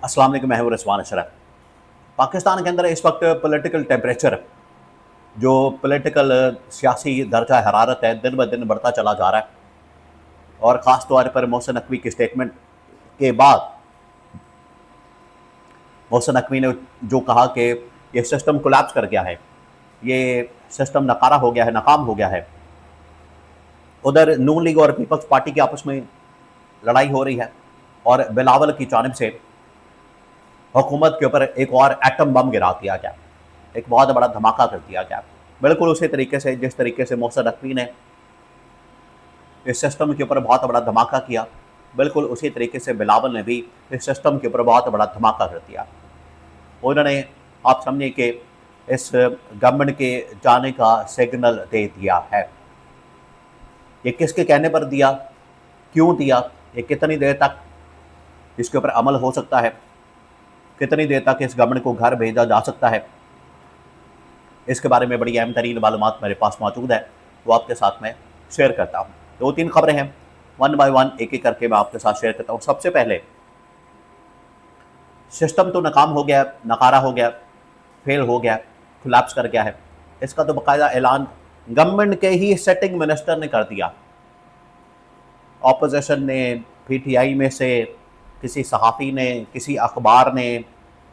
अस्सलाम वालेकुम, मैं हूं रिजवान अशरफ। पाकिस्तान के अंदर इस वक्त पॉलिटिकल टेम्परेचर, जो पॉलिटिकल सियासी दर्जा हरारत है, दिन ब दिन बढ़ता चला जा रहा है। और ख़ास तौर पर मोहसिन नकवी की स्टेटमेंट के बाद मोहसिन नकवी ने जो कहा कि ये सिस्टम कोलैप्स कर गया है, ये सिस्टम नकारा हो गया है, नाकाम हो गया है। उधर नून लीग और पीपल्स पार्टी की आपस में लड़ाई हो रही है और बिलावल की जानिब से हुकूमत के ऊपर एक और एटम बम गिरा दिया गया, एक बहुत बड़ा धमाका कर दिया गया। बिल्कुल उसी तरीके से जिस तरीके से मोहसिन नकवी ने इस सिस्टम के ऊपर बहुत बड़ा धमाका किया, बिल्कुल उसी तरीके से बिलावल ने भी इस सिस्टम के ऊपर बहुत बड़ा धमाका कर दिया। उन्होंने, आप समझिए कि इस गवर्नमेंट के जाने का सिग्नल दे दिया है। ये किसके कहने पर दिया, क्यों दिया, ये कितनी देर तक इसके ऊपर अमल हो सकता है, कितनी देर तक इस गवर्नमेंट को घर भेजा जा सकता है, इसके बारे में बड़ी अहम तरीन मालूमात मेरे पास मौजूद है, वो आपके साथ मैं शेयर करता हूँ। 2-3 खबरें हैं, वन बाय वन एक एक करके मैं आपके साथ शेयर करता हूँ। सबसे पहले, सिस्टम तो नाकाम हो गया, नकारा हो गया, फेल हो गया, कोलैप्स कर गया है। इसका तो बाकायदा ऐलान गवर्नमेंट के ही सेटिंग मिनिस्टर ने कर दिया। ऑपोजिशन ने, पीटीआई में से किसी सहाफ़ी ने, किसी अखबार ने,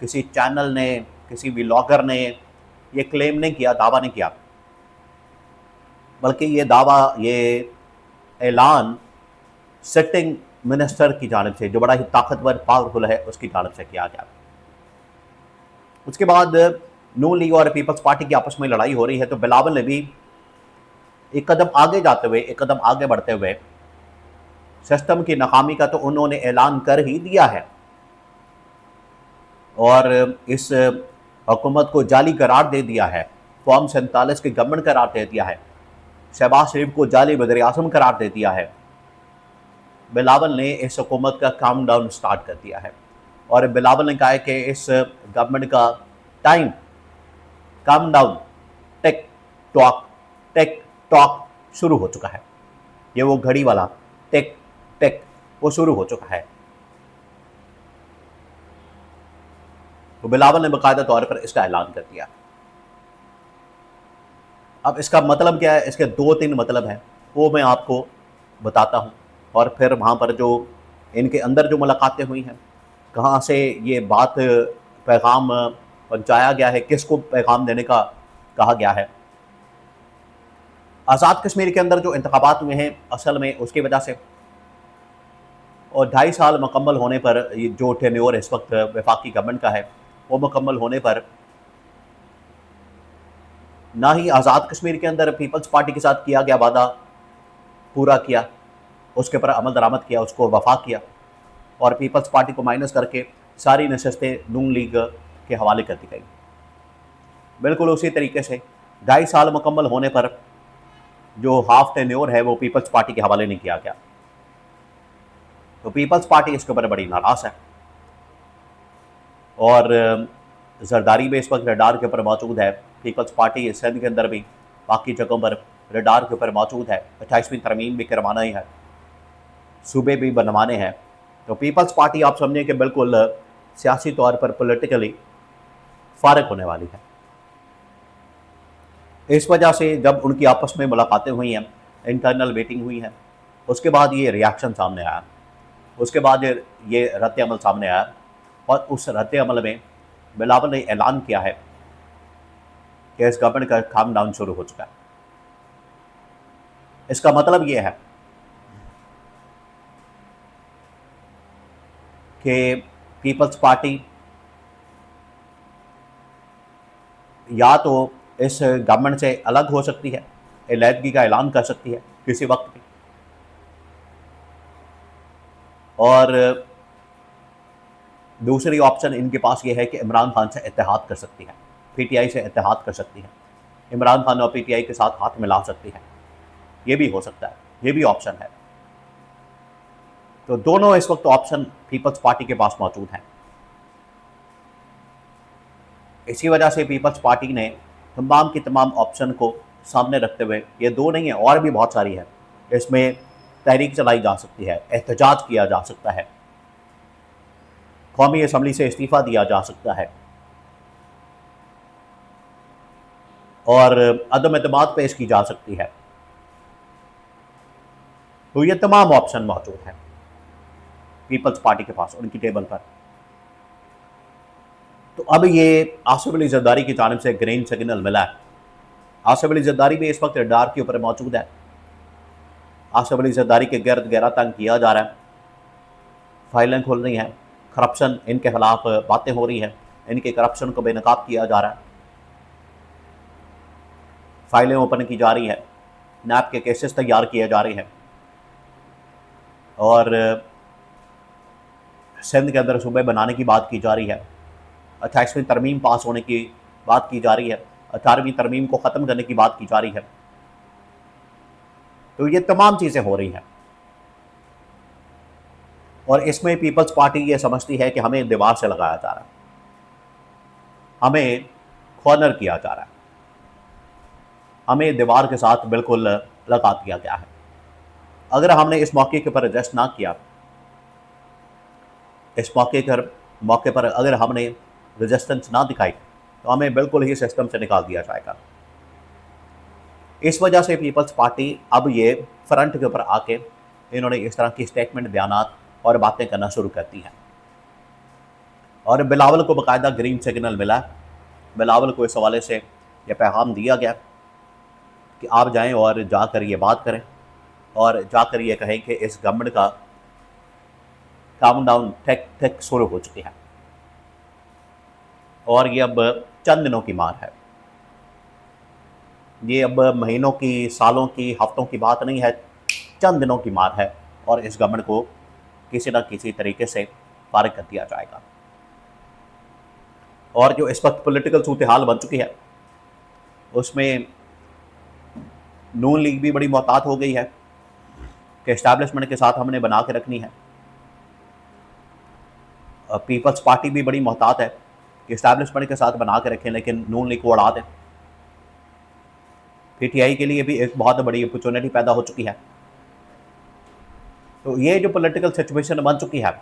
किसी चैनल ने, किसी व्लॉगर ने ये क्लेम नहीं किया, दावा नहीं किया, बल्कि ये दावा, ये ऐलान सेटिंग मिनिस्टर की जानिब से, जो बड़ा ही ताकतवर, पावरफुल है, उसकी जानिब से किया गया। उसके बाद नून लीग और पीपल्स पार्टी की आपस में लड़ाई हो रही है, तो बिलावल ने भी एक कदम आगे जाते हुए, एक कदम आगे बढ़ते हुए सिस्टम की नाकामी का तो उन्होंने ऐलान कर ही दिया है और इस हुकूमत को जाली करार दे दिया है, फॉर्म 47 की गवर्नमेंट करार दे दिया है, शहबाज शरीफ को जाली वज़ीर-ए-आज़म करार दे दिया है। बिलावल ने इस हुकूमत का काम डाउन स्टार्ट कर दिया है और बिलावल ने कहा है कि इस गवर्नमेंट का time calm down, take talk शुरू हो चुका है। ये वो घड़ी वाला टेक वो शुरू हो चुका है। तो बिलावल ने बाकायदा तौर पर इसका ऐलान कर दिया। अब इसका मतलब क्या है, इसके 2-3 मतलब हैं, वो मैं आपको बताता हूँ। और फिर वहाँ पर जो इनके अंदर जो मुलाकातें हुई हैं, कहाँ से ये बात, पैगाम पहुँचाया गया है, किसको पैगाम देने का कहा गया है। आज़ाद कश्मीर के अंदर जो इंतखाबात हुए हैं, असल में उसकी वजह से, और 2.5 साल मुकम्मल होने पर, ये जो टेन्योर इस वक्त वफाकी गवर्नमेंट का है, वो मुकम्मल होने पर ना ही आज़ाद कश्मीर के अंदर पीपल्स पार्टी के साथ किया गया वादा पूरा किया, उसके ऊपर अमल दरामद किया, उसको वफा किया, और पीपल्स पार्टी को माइनस करके सारी नशस्तें नून लीग के हवाले कर दी गई। बिल्कुल उसी तरीके से 2.5 साल मुकम्मल होने पर जो हाफ टेन्योर है, वो पीपल्स पार्टी के हवाले नहीं किया गया। तो पीपल्स पार्टी इसके ऊपर बड़ी नाराज़ है और जरदारी में इस वक्त रडार के ऊपर मौजूद है। पीपल्स पार्टी सिंध के अंदर भी, बाकी जगहों पर रडार के ऊपर मौजूद है। 28वीं तरमीम भी करवाना ही है, सूबे भी बनवाने हैं। तो पीपल्स पार्टी, आप समझें कि बिल्कुल सियासी तौर पर पॉलिटिकली फारिग होने वाली है। इस वजह से जब उनकी आपस में मुलाकातें हुई हैं, इंटरनल मीटिंग हुई है, उसके बाद ये रिएक्शन सामने आया, उसके बाद ये रद्द-ए-अमल सामने आया, और उस रद्द-ए-अमल में बिलावल ने ऐलान किया है कि इस गवर्नमेंट का काम डाउन शुरू हो चुका है। इसका मतलब ये है कि पीपल्स पार्टी या तो इस गवर्नमेंट से अलग हो सकती है, अलहदगी का ऐलान कर सकती है किसी वक्त भी, और दूसरी ऑप्शन इनके पास ये है कि इमरान खान से इत्तेहाद कर सकती है, पीटीआई से इत्तेहाद कर सकती है, इमरान खान और पीटीआई के साथ हाथ मिला सकती है। ये भी हो सकता है, ये भी ऑप्शन है। तो दोनों इस वक्त ऑप्शन पीपल्स पार्टी के पास मौजूद हैं। इसी वजह से पीपल्स पार्टी ने तमाम की तमाम ऑप्शन को सामने रखते हुए, ये 2 नहीं है, और भी बहुत सारी है, इसमें तहरीक चलाई जा सकती है, एहतजाज किया जा सकता है, कौमी असम्बली से इस्तीफ़ा दिया जा सकता है और अदम एतमाद पेश की जा सकती है। तो ये तमाम ऑप्शन मौजूद हैं पीपल्स पार्टी के पास, उनकी टेबल पर। तो अब ये आसिफ अली जरदारी की जानिब से ग्रीन सिग्नल मिला है। आसिफ अली जरदारी भी इस वक्त रडार के ऊपर मौजूद है। आसिफ अली जरदारी के गर्द गहरा तंग किया जा रहा है, फाइलें खुल रही हैं, करप्शन, इनके खिलाफ बातें हो रही हैं, इनके करप्शन को बेनकाब किया जा रहा है, फाइलें ओपन की जा रही है, नैब के केसेस तैयार किए जा रहे हैं और सिंध के अंदर सूबे बनाने की बात की जा रही है, 28वीं तरमीम पास होने की बात की जा रही है, 18वीं तरमीम को ख़त्म करने की बात की जा रही है। तो ये तमाम चीज़ें हो रही हैं और इसमें पीपल्स पार्टी ये समझती है कि हमें दीवार से लगाया जा रहा है, हमें कॉर्नर किया जा रहा है, हमें दीवार के साथ बिल्कुल लगा दिया गया है। अगर हमने इस मौके के पर एडजस्ट ना किया, इस मौके पर अगर हमने रेजिस्टेंस ना दिखाई, तो हमें बिल्कुल ही सिस्टम से निकाल दिया जाएगा। इस वजह से पीपल्स पार्टी अब ये फ्रंट के ऊपर आके इन्होंने इस तरह की स्टेटमेंट, बयानात और बातें करना शुरू कर दी हैं और बिलावल को बाकायदा ग्रीन सिग्नल मिला। बिलावल को इस हवाले से यह पैगाम दिया गया कि आप जाएं और जाकर ये बात करें और जाकर ये कहें कि इस गवर्नमेंट का काउंटडाउन टिक शुरू हो चुकी है और ये अब चंद दिनों की मार है। ये अब महीनों की, सालों की, हफ्तों की बात नहीं है, चंद दिनों की मार है और इस गवर्नमेंट को किसी न किसी तरीके से फारिग कर दिया जाएगा। और जो इस वक्त पॉलिटिकल सूरत हाल बन चुकी है उसमें नून लीग भी बड़ी मोहतात हो गई है कि इस्टेब्लिशमेंट के साथ हमने बना के रखनी है। पीपल्स पार्टी भी बड़ी मोहतात है कि इस्टेब्लिशमेंट के साथ बना के रखें लेकिन नून लीग को उड़ा दें। पीटीआई के लिए भी एक बहुत बड़ी अपॉर्चुनिटी पैदा हो चुकी है। तो ये जो पॉलिटिकल सिचुएशन बन चुकी है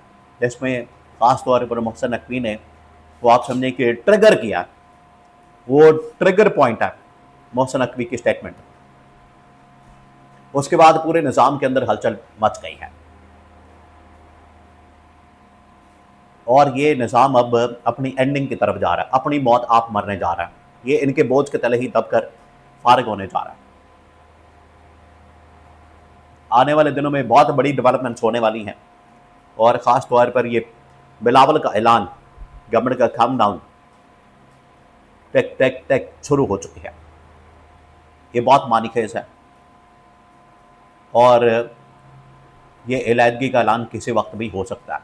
जिसमें ख़ास तौर पर मोहसिन नकवी ने, वो आप समझें कि ट्रिगर किया, वो ट्रिगर पॉइंट है मोहसिन नकवी की स्टेटमेंट। उसके बाद पूरे निज़ाम के अंदर हलचल मच गई है और ये निज़ाम अब अपनी एंडिंग की तरफ जा रहा है, अपनी मौत आप मरने जा रहा है, ये इनके बोझ के तले ही दबकर फारिग होने जा रहा है। आने वाले दिनों में बहुत बड़ी डेवलपमेंट्स होने वाली हैं और ख़ास तौर पर ये बिलावल का ऐलान, गवर्नमेंट का काउंटडाउन टेक टेक टेक शुरू हो चुकी है। ये बहुत मानीखेज है और ये इलायदगी का ऐलान किसी वक्त भी हो सकता है।